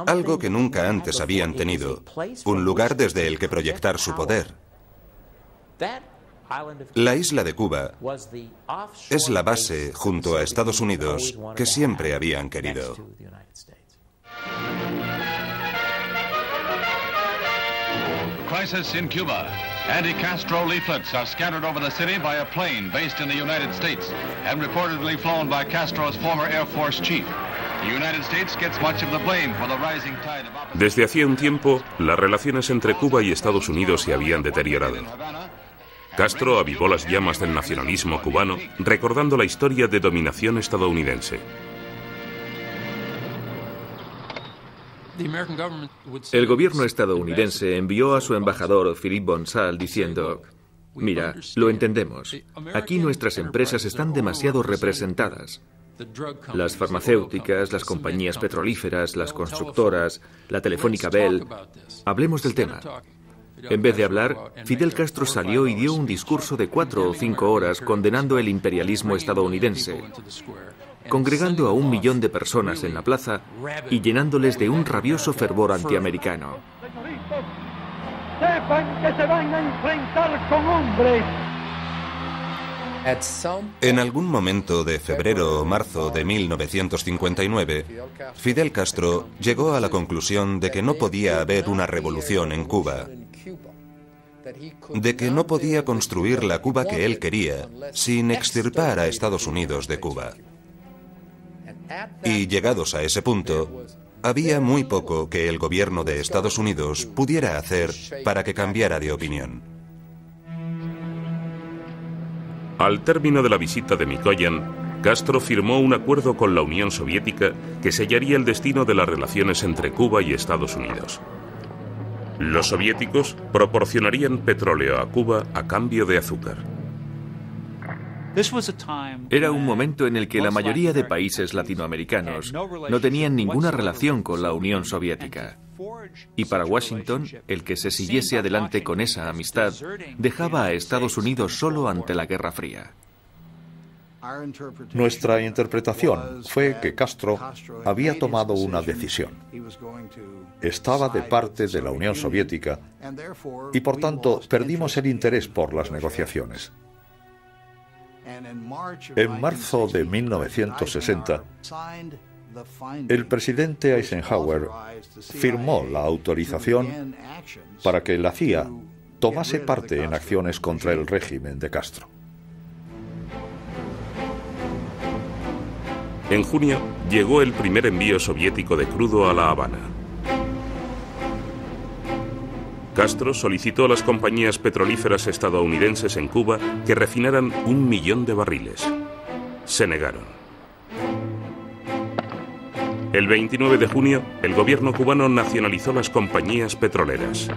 [SPEAKER 7] Algo que nunca antes habían tenido, un lugar desde el que proyectar su poder. La isla de Cuba es la base, junto a Estados Unidos, que siempre habían querido.
[SPEAKER 11] Crisis in Cuba. Anti-Castro leaflets are scattered over the city by a plane based in the United States and reportedly flown by Castro's former Air Force chief. The United States gets much of the blame for the rising tide of opposition.
[SPEAKER 3] Desde hacía un tiempo, las relaciones entre Cuba y Estados Unidos se habían deteriorado. Castro avivó las llamas del nacionalismo cubano, recordando la historia de dominación estadounidense.
[SPEAKER 9] El gobierno estadounidense envió a su embajador Philippe Bonsal diciendo: mira, lo entendemos. Aquí nuestras empresas están demasiado representadas. Las farmacéuticas, las compañías petrolíferas, las constructoras, la Telefónica Bell. Hablemos del tema. En vez de hablar, Fidel Castro salió y dio un discurso de 4 o 5 horas condenando el imperialismo estadounidense, congregando a 1 millón de personas en la plaza y llenándoles de un rabioso fervor antiamericano.
[SPEAKER 12] Sepan que se van a enfrentar con hombres.
[SPEAKER 7] En algún momento de febrero o marzo de 1959, Fidel Castro llegó a la conclusión de que no podía haber una revolución en Cuba, de que no podía construir la Cuba que él quería sin extirpar a Estados Unidos de Cuba. Y llegados a ese punto, había muy poco que el gobierno de Estados Unidos pudiera hacer para que cambiara de opinión.
[SPEAKER 3] Al término de la visita de Mikoyan, Castro firmó un acuerdo con la Unión Soviética que sellaría el destino de las relaciones entre Cuba y Estados Unidos. Los soviéticos proporcionarían petróleo a Cuba a cambio de azúcar.
[SPEAKER 9] Era un momento en el que la mayoría de países latinoamericanos no tenían ninguna relación con la Unión Soviética. Y para Washington, el que se siguiese adelante con esa amistad dejaba a Estados Unidos solo ante la Guerra Fría.
[SPEAKER 20] Nuestra interpretación fue que Castro había tomado una decisión. Estaba de parte de la Unión Soviética y por tanto perdimos el interés por las negociaciones. En marzo de 1960, el presidente Eisenhower firmó la autorización para que la CIA tomase parte en acciones contra el régimen de Castro.
[SPEAKER 3] En junio llegó el primer envío soviético de crudo a La Habana. Castro solicitó a las compañías petrolíferas estadounidenses en Cuba que refinaran 1 millón de barriles. Se negaron. El 29 de junio, el gobierno cubano nacionalizó las compañías petroleras.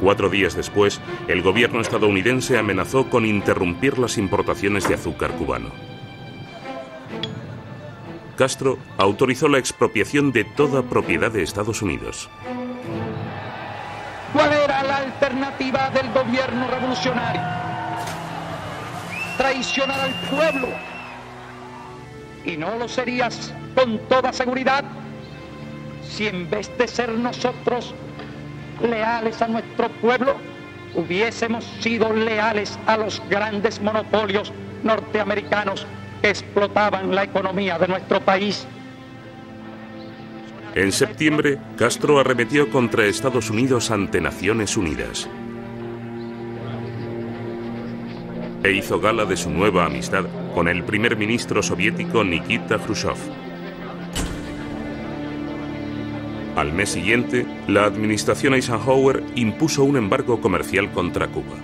[SPEAKER 3] 4 días después, el gobierno estadounidense amenazó con interrumpir las importaciones de azúcar cubano. Castro autorizó la expropiación de toda propiedad de Estados Unidos.
[SPEAKER 12] ¿Cuál era la alternativa del gobierno revolucionario? Traicionar al pueblo. Y no lo serías con toda seguridad si en vez de ser nosotros leales a nuestro pueblo, hubiésemos sido leales a los grandes monopolios norteamericanos que explotaban la economía de nuestro país.
[SPEAKER 3] En septiembre, Castro arremetió contra Estados Unidos ante Naciones Unidas. E hizo gala de su nueva amistad con el primer ministro soviético Nikita Khrushchev. Al mes siguiente, la administración Eisenhower impuso un embargo comercial contra Cuba.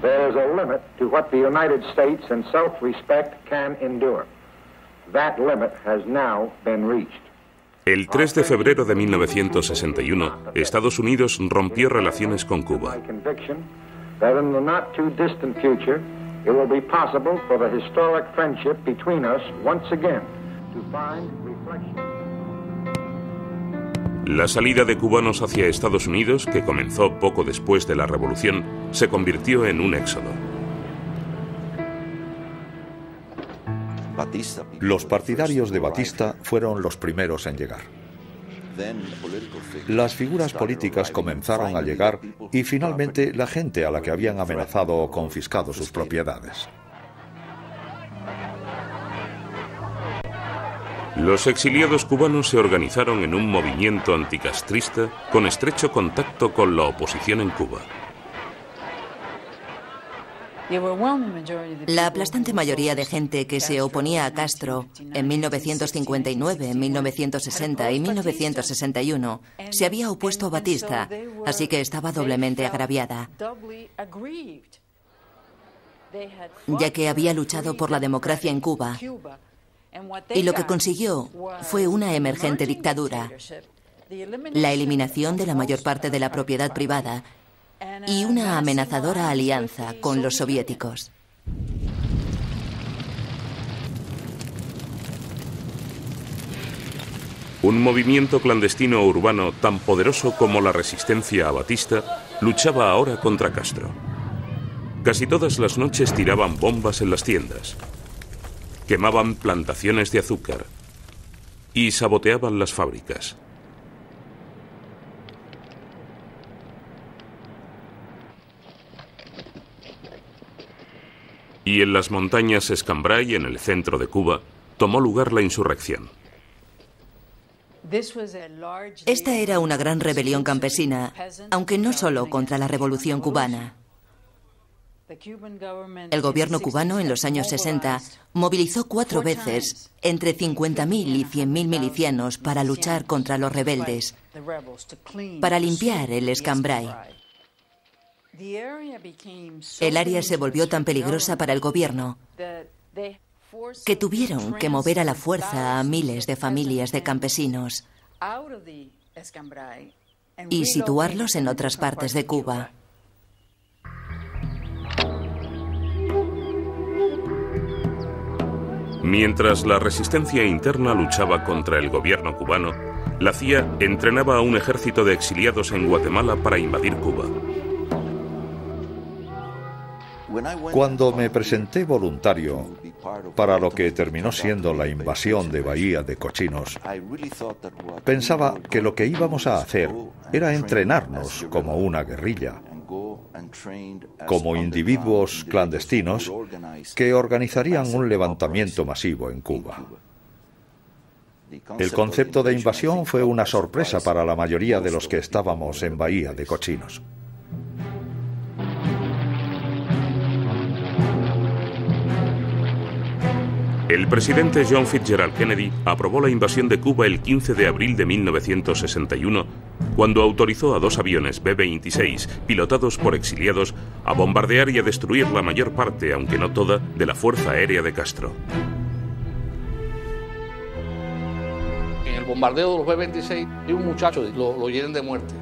[SPEAKER 1] There is a limit to what the United States and self-respect can endure. That limit has now been reached.
[SPEAKER 3] El 3 de febrero de 1961, Estados Unidos rompió relaciones con Cuba.
[SPEAKER 1] That in the not too distant future, it will be possible for the historic friendship between us once again to find reflection.
[SPEAKER 3] La salida de cubanos hacia Estados Unidos, que comenzó poco después de la Revolución, se convirtió en un éxodo.
[SPEAKER 20] Los partidarios de Batista fueron los primeros en llegar. Las figuras políticas comenzaron a llegar y finalmente la gente a la que habían amenazado o confiscado sus propiedades.
[SPEAKER 3] Los exiliados cubanos se organizaron en un movimiento anticastrista con estrecho contacto con la oposición en Cuba.
[SPEAKER 5] La aplastante mayoría de gente que se oponía a Castro en 1959, 1960 y 1961 se había opuesto a Batista, así que estaba doblemente agraviada, ya que había luchado por la democracia en Cuba. Y lo que consiguió fue una emergente dictadura, la eliminación de la mayor parte de la propiedad privada y una amenazadora alianza con los soviéticos.
[SPEAKER 3] Un movimiento clandestino urbano tan poderoso como la resistencia a Batista luchaba ahora contra Castro. Casi todas las noches tiraban bombas en las tiendas, quemaban plantaciones de azúcar y saboteaban las fábricas. Y en las montañas Escambray, en el centro de Cuba, tomó lugar la insurrección.
[SPEAKER 5] Esta era una gran rebelión campesina, aunque no solo contra la Revolución cubana. El gobierno cubano en los años 60 movilizó 4 veces entre 50.000 y 100.000 milicianos para luchar contra los rebeldes, para limpiar el Escambray. El área se volvió tan peligrosa para el gobierno que tuvieron que mover a la fuerza a miles de familias de campesinos y situarlos en otras partes de Cuba.
[SPEAKER 3] Mientras la resistencia interna luchaba contra el gobierno cubano, la CIA entrenaba a un ejército de exiliados en Guatemala para invadir Cuba.
[SPEAKER 20] Cuando me presenté voluntario para lo que terminó siendo la invasión de Bahía de Cochinos, pensaba que lo que íbamos a hacer era entrenarnos como una guerrilla, como individuos clandestinos que organizarían un levantamiento masivo en Cuba. El concepto de invasión fue una sorpresa para la mayoría de los que estábamos en Bahía de Cochinos.
[SPEAKER 3] El presidente John Fitzgerald Kennedy aprobó la invasión de Cuba el 15 de abril de 1961, cuando autorizó a 2 aviones B-26, pilotados por exiliados, a bombardear y a destruir la mayor parte, aunque no toda, de la Fuerza Aérea de Castro.
[SPEAKER 13] En el bombardeo de los B-26, hay un muchacho, lo hieren de muerte.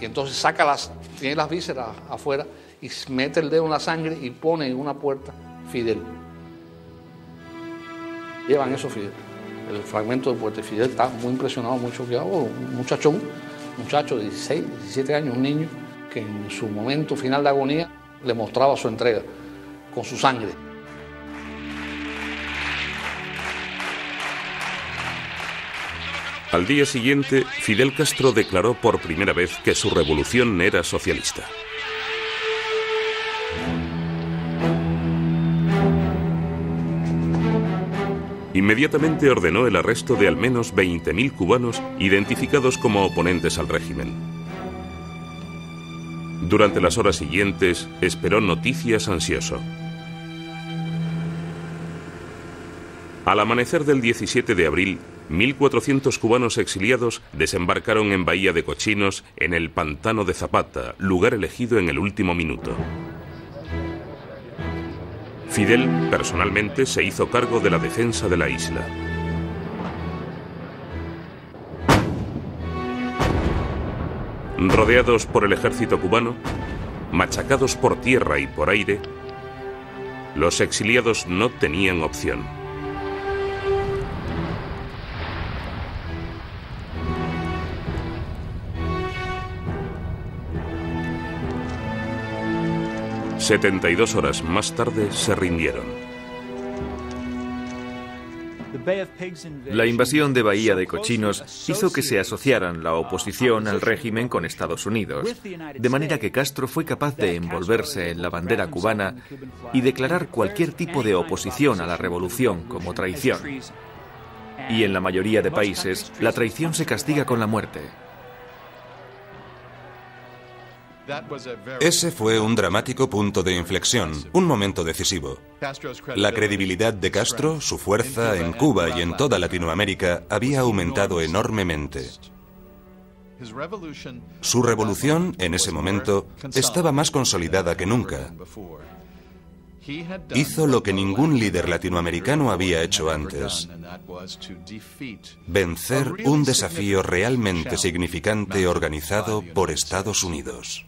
[SPEAKER 13] Y entonces tiene las vísceras afuera y mete el dedo en la sangre y pone en una puerta Fidel. Llevan eso Fidel, el fragmento de Puerto Fidel. Está muy impresionado, muy choqueado. Un muchacho de 16, 17 años, un niño que en su momento final de agonía le mostraba su entrega con su sangre.
[SPEAKER 3] Al día siguiente, Fidel Castro declaró por primera vez que su revolución era socialista. Inmediatamente ordenó el arresto de al menos 20.000 cubanos identificados como oponentes al régimen. Durante las horas siguientes, esperó noticias ansioso. Al amanecer del 17 de abril, 1.400 cubanos exiliados desembarcaron en Bahía de Cochinos, en el Pantano de Zapata, lugar elegido en el último minuto. Fidel, personalmente, se hizo cargo de la defensa de la isla. Rodeados por el ejército cubano, machacados por tierra y por aire, los exiliados no tenían opción. ...72 horas más tarde se rindieron.
[SPEAKER 9] La invasión de Bahía de Cochinos hizo que se asociaran la oposición al régimen con Estados Unidos, de manera que Castro fue capaz de envolverse en la bandera cubana y declarar cualquier tipo de oposición a la revolución como traición. Y en la mayoría de países, la traición se castiga con la muerte.
[SPEAKER 7] Ese fue un dramático punto de inflexión, un momento decisivo. La credibilidad de Castro, su fuerza en Cuba y en toda Latinoamérica había aumentado enormemente. Su revolución, en ese momento, estaba más consolidada que nunca. Hizo lo que ningún líder latinoamericano había hecho antes: vencer un desafío realmente significante organizado por Estados Unidos.